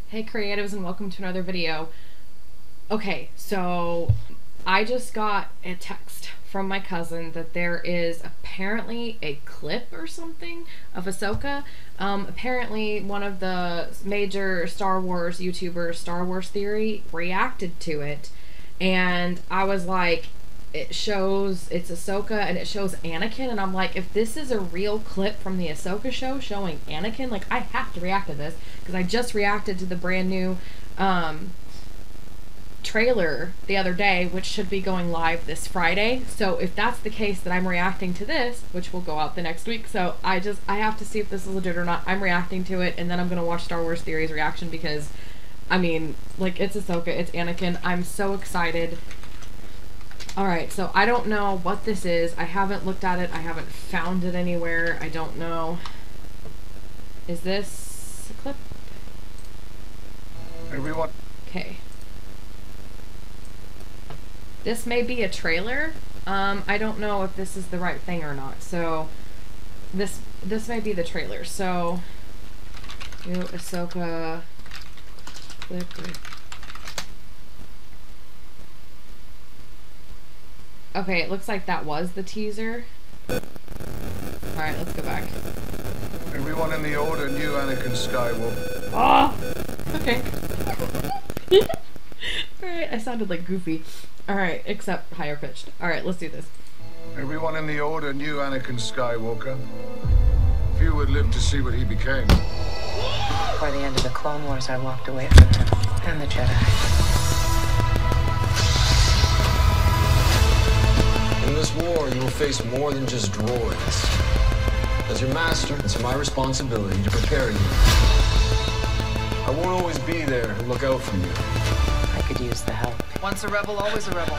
Hey creatives, and welcome to another video. Okay, so I just got a text from my cousin that there is apparently a clip or something of Ahsoka. Apparently one of the major Star Wars YouTubers, Star Wars Theory, reacted to it, and I was like, it shows it's Ahsoka and it shows Anakin, and I'm like, if this is a real clip from the Ahsoka show showing Anakin, like, I have to react to this because I just reacted to the brand new trailer the other day, which should be going live this Friday. So if that's the case, that I'm reacting to this, which will go out the next week. So I have to see if this is legit or not. I'm reacting to it, and then I'm gonna watch Star Wars Theory's reaction because, I mean, like, it's Ahsoka, it's Anakin. I'm so excited. Alright, so I don't know what this is. I haven't looked at it. I haven't found it anywhere. I don't know. Is this a clip? Everyone. Okay. This may be a trailer. I don't know if this is the right thing or not. So, this may be the trailer. So, new Ahsoka clip. Okay, it looks like that was the teaser. Alright, let's go back. Everyone in the Order knew Anakin Skywalker. Ah! Okay. Alright, I sounded like Goofy. Alright, except higher pitched. Alright, let's do this. Everyone in the Order knew Anakin Skywalker. Few would live to see what he became. By the end of the Clone Wars, I walked away from him and the Jedi. In this war, you will face more than just droids. As your master, it's my responsibility to prepare you. I won't always be there to look out for you. I could use the help. Once a rebel, always a rebel.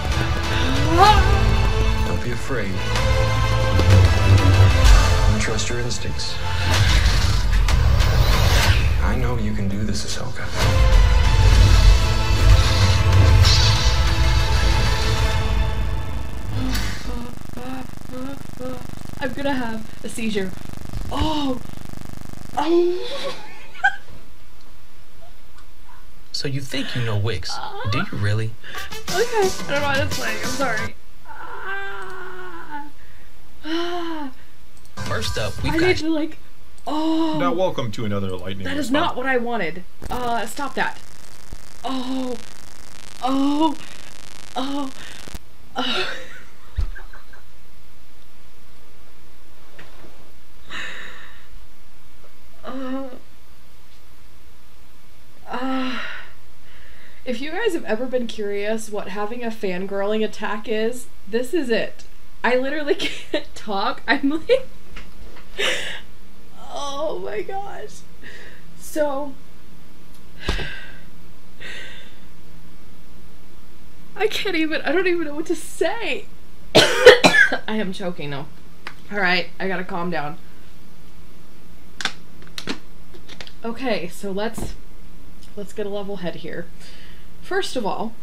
Don't be afraid. And trust your instincts. I know you can do this, Ahsoka. I'm gonna have a seizure. Oh! Oh! So you think you know wigs? Do you really? Okay, I don't know why that's playing. I'm sorry. First up, we've I need to, like, oh! Now welcome to another lightning. That is response. not what I wanted. Stop that. Oh. Oh. Oh. Oh. If you guys have ever been curious what having a fangirling attack is, this is it. I literally can't talk. I'm like, oh my gosh. So, I don't even know what to say. I am choking now. Alright, I gotta calm down. Okay, so let's get a level head here. First of all,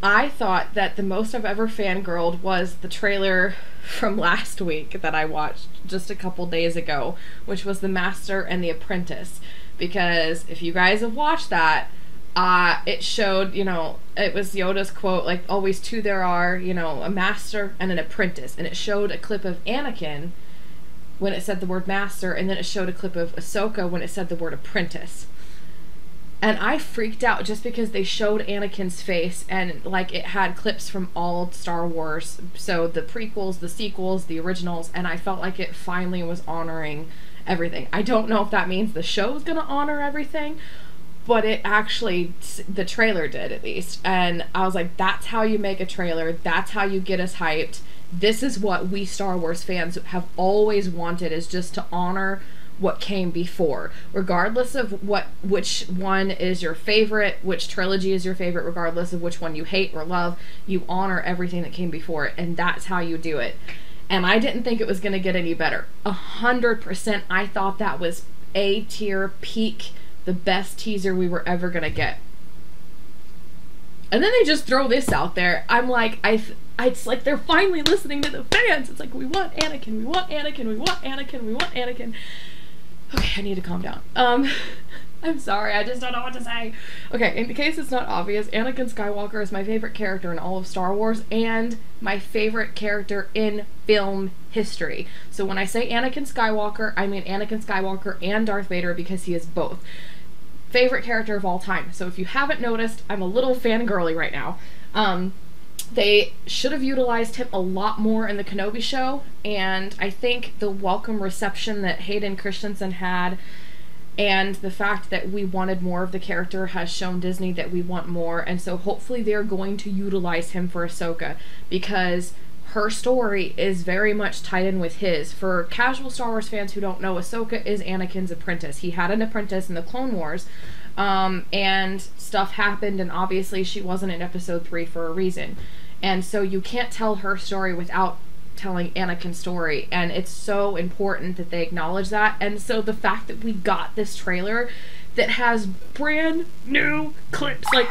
I thought that the most I've ever fangirled was the trailer from last week that I watched just a couple days ago, which was The Master and the Apprentice. Because if you guys have watched that, it showed, you know, it was Yoda's quote, like, always two there are, you know, a master and an apprentice. And it showed a clip of Anakin when it said the word master, and then it showed a clip of Ahsoka when it said the word apprentice. And I freaked out just because they showed Anakin's face, and, like, it had clips from all Star Wars, so the prequels, the sequels, the originals, and I felt like it finally was honoring everything. I don't know if that means the show's gonna honor everything, but it actually, the trailer did at least, and I was like, that's how you make a trailer, that's how you get us hyped. This is what we Star Wars fans have always wanted, is just to honor what came before, regardless of which one is your favorite, which trilogy is your favorite, regardless of which one you hate or love, you honor everything that came before it, and that's how you do it. And I didn't think it was going to get any better. 100%, I thought that was A-tier, peak, the best teaser we were ever going to get. And then they just throw this out there. I'm like, it's like they're finally listening to the fans. It's like, we want Anakin, we want Anakin, we want Anakin, we want Anakin. Okay, I need to calm down. I'm sorry, I just don't know what to say. Okay, in case it's not obvious, Anakin Skywalker is my favorite character in all of Star Wars and my favorite character in film history. So when I say Anakin Skywalker, I mean Anakin Skywalker and Darth Vader because he is both. Favorite character of all time. So if you haven't noticed, I'm a little fangirly right now. They should have utilized him a lot more in the Kenobi show, and I think the welcome reception that Hayden Christensen had and the fact that we wanted more of the character has shown Disney that we want more, and so hopefully they're going to utilize him for Ahsoka, because her story is very much tied in with his. For casual Star Wars fans who don't know, Ahsoka is Anakin's apprentice. He had an apprentice in the Clone Wars, and stuff happened, and obviously she wasn't in episode 3 for a reason. And so you can't tell her story without telling Anakin's story, and it's so important that they acknowledge that. And so the fact that we got this trailer that has brand new clips, like,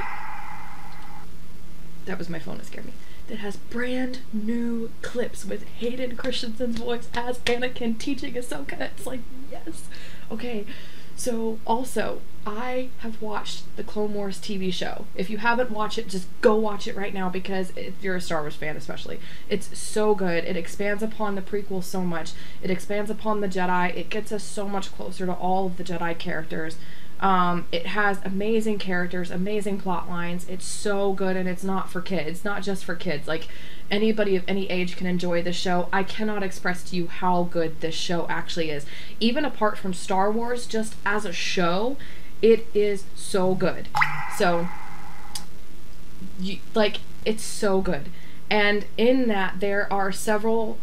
that was my phone that scared me, that has brand new clips with Hayden Christensen's voice as Anakin teaching Ahsoka, it's like, yes. Okay, so also, I have watched the Clone Wars TV show. If you haven't watched it, just go watch it right now, because if you're a Star Wars fan especially, it's so good. It expands upon the prequel so much. It expands upon the Jedi. It gets us so much closer to all of the Jedi characters. It has amazing characters, amazing plot lines. It's so good, and it's not for kids. Not just for kids. Like, anybody of any age can enjoy this show. I cannot express to you how good this show actually is. Even apart from Star Wars, just as a show, it is so good. So, it's so good. And in that, there are several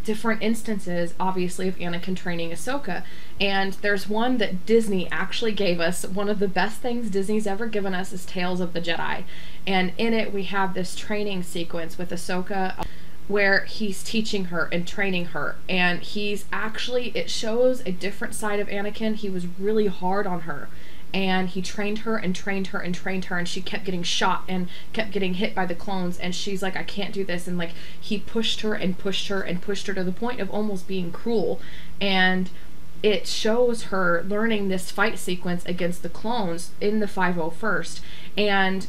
different instances, obviously, of Anakin training Ahsoka. And there's one that Disney actually gave us. One of the best things Disney's ever given us is Tales of the Jedi. And in it, we have this training sequence with Ahsoka where he's teaching her and training her. And he's actually, it shows a different side of Anakin. He was really hard on her. And he trained her and trained her and trained her, and she kept getting shot and kept getting hit by the clones, and she's like, I can't do this. And like, he pushed her and pushed her and pushed her to the point of almost being cruel. And it shows her learning this fight sequence against the clones in the 501st. And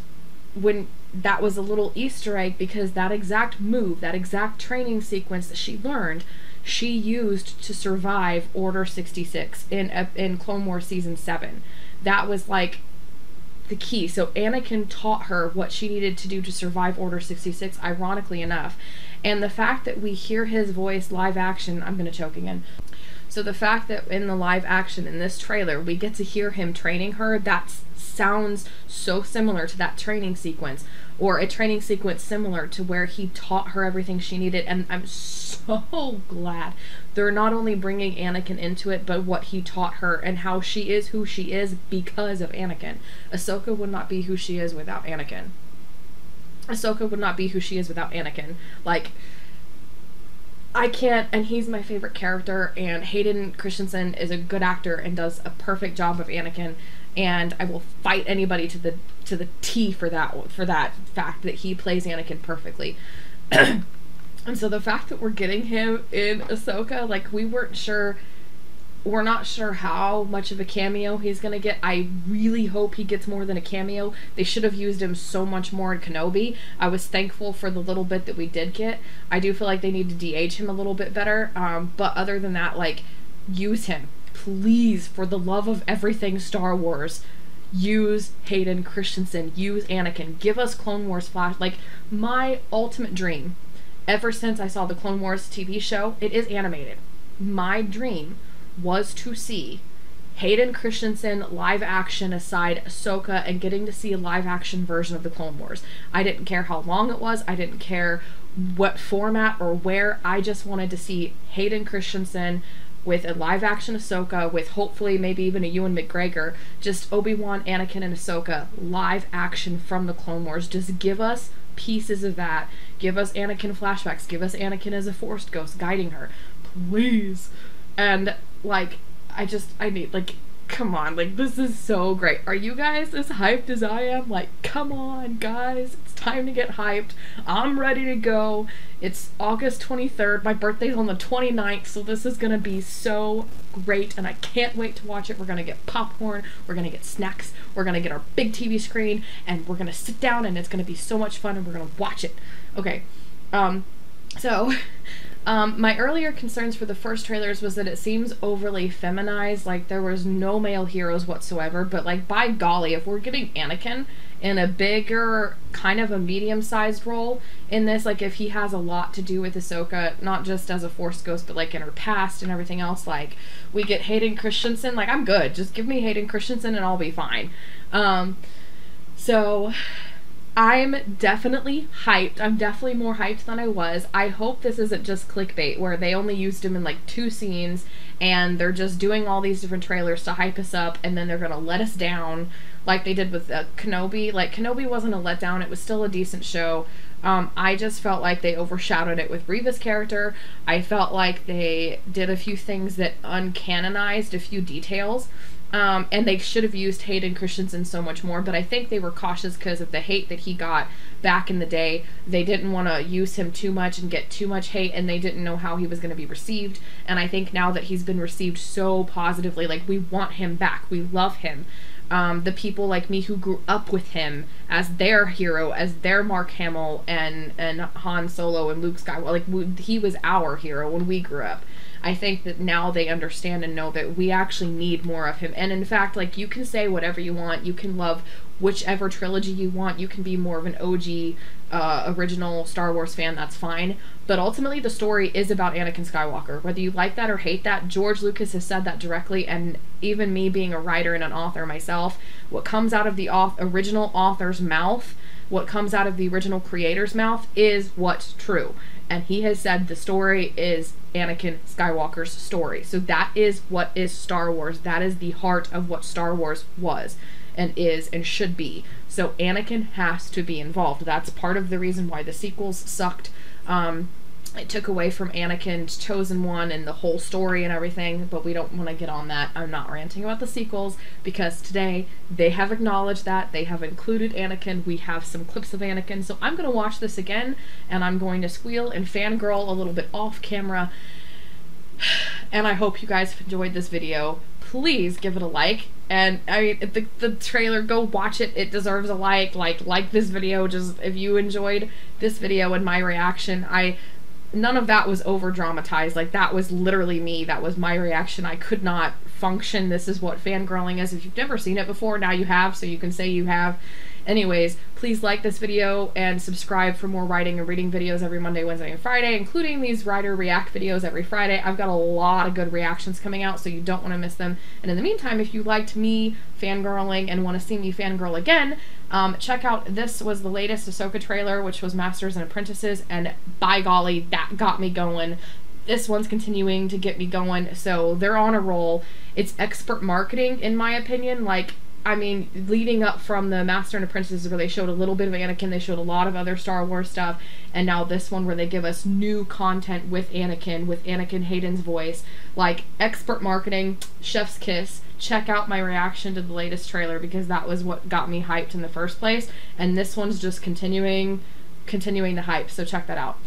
when that was a little Easter egg, because that exact move, that exact training sequence that she learned, she used to survive Order 66 in Clone Wars Season 7. That was like the key. So Anakin taught her what she needed to do to survive Order 66, ironically enough. And the fact that we hear his voice live action, I'm gonna choke again. So the fact that in the live action in this trailer, we get to hear him training her, that sounds so similar to that training sequence, or a training sequence similar to where he taught her everything she needed. And I'm so glad they're not only bringing Anakin into it, but what he taught her and how she is who she is because of Anakin. Ahsoka would not be who she is without Anakin. Ahsoka would not be who she is without Anakin. Like, I can't, and he's my favorite character, and Hayden Christensen is a good actor and does a perfect job of Anakin, and I will fight anybody to the T for that fact that he plays Anakin perfectly. And so the fact that we're getting him in Ahsoka, like, we're not sure how much of a cameo he's gonna get. I really hope he gets more than a cameo. They should have used him so much more in Kenobi. I was thankful for the little bit that we did get. I do feel like they need to de-age him a little bit better, but other than that, like, use him. Please, for the love of everything Star Wars, use Hayden Christensen, use Anakin, give us Clone Wars flash. Like, my ultimate dream, ever since I saw the Clone Wars TV show, it is animated. My dream was to see Hayden Christensen live action aside Ahsoka, and getting to see a live action version of the Clone Wars. I didn't care how long it was, I didn't care what format or where, I just wanted to see Hayden Christensen with a live action Ahsoka, with hopefully maybe even a Ewan McGregor, just Obi-Wan, Anakin, and Ahsoka live action from the Clone Wars. Just give us pieces of that. Give us Anakin flashbacks. Give us Anakin as a Force ghost guiding her. Please. And, like, I need, like, come on, like, this is so great. Are you guys as hyped as I am? Like, come on, guys, it's time to get hyped. I'm ready to go. It's August 23rd. My birthday's on the 29th, so this is gonna be so great, and I can't wait to watch it. We're gonna get popcorn, we're gonna get snacks, we're gonna get our big TV screen, and we're gonna sit down, and it's gonna be so much fun, and we're gonna watch it. Okay, my earlier concerns for the first trailers was that it seems overly feminized, like there was no male heroes whatsoever, but like, by golly, if we're getting Anakin in a bigger, kind of a medium-sized role in this, like if he has a lot to do with Ahsoka, not just as a Force ghost, but like in her past and everything else, like we get Hayden Christensen, like I'm good, just give me Hayden Christensen and I'll be fine. So I'm definitely hyped. I'm definitely more hyped than I was. I hope this isn't just clickbait where they only used him in like 2 scenes and they're just doing all these different trailers to hype us up and then they're gonna let us down like they did with Kenobi. Like, Kenobi wasn't a letdown. It was still a decent show. I just felt like they overshadowed it with Reva's character. I felt like they did a few things that uncanonized a few details. And they should have used Hayden Christensen so much more, but I think they were cautious because of the hate that he got back in the day. They didn't want to use him too much and get too much hate, and they didn't know how he was going to be received. And I think now that he's been received so positively, like, we want him back. We love him. The people like me who grew up with him as their hero, as their Mark Hamill and Han Solo and Luke Skywalker, like, he was our hero when we grew up. I think that now they understand and know that we actually need more of him. And in fact, like, you can say whatever you want. You can love whichever trilogy you want. You can be more of an OG, original Star Wars fan. That's fine. But ultimately, the story is about Anakin Skywalker. Whether you like that or hate that, George Lucas has said that directly. And even me being a writer and an author myself, what comes out of the original author's mouth, what comes out of the original creator's mouth is what's true. And he has said the story is Anakin Skywalker's story. So that is what is Star Wars. That is the heart of what Star Wars was and is and should be. So Anakin has to be involved. That's part of the reason why the sequels sucked. It took away from Anakin's chosen one and the whole story and everything, but we don't want to get on that. I'm not ranting about the sequels because today they have acknowledged that. They have included Anakin. We have some clips of Anakin. So I'm going to watch this again and I'm going to squeal and fangirl a little bit off camera. And I hope you guys have enjoyed this video. Please give it a like. And I mean, the trailer, go watch it. It deserves a like. Like this video. Just if you enjoyed this video and my reaction, none of that was over dramatized. Like, that was literally me. That was my reaction. I could not function. This is what fangirling is. If you've never seen it before, now you have, so you can say you have. Anyways, please like this video and subscribe for more writing and reading videos every Monday, Wednesday, and Friday, including these writer react videos every Friday. I've got a lot of good reactions coming out, so you don't want to miss them. And in the meantime, if you liked me fangirling and want to see me fangirl again, check out, this was the latest Ahsoka trailer, which was Masters and Apprentices, and by golly, that got me going. This one's continuing to get me going, so they're on a roll. It's expert marketing, in my opinion. Like, I mean, leading up from the Master and Apprentices where they showed a little bit of Anakin, they showed a lot of other Star Wars stuff, and now this one where they give us new content with Anakin Hayden's voice. Like, expert marketing, chef's kiss. Check out my reaction to the latest trailer because that was what got me hyped in the first place, and this one's just continuing the hype, so check that out.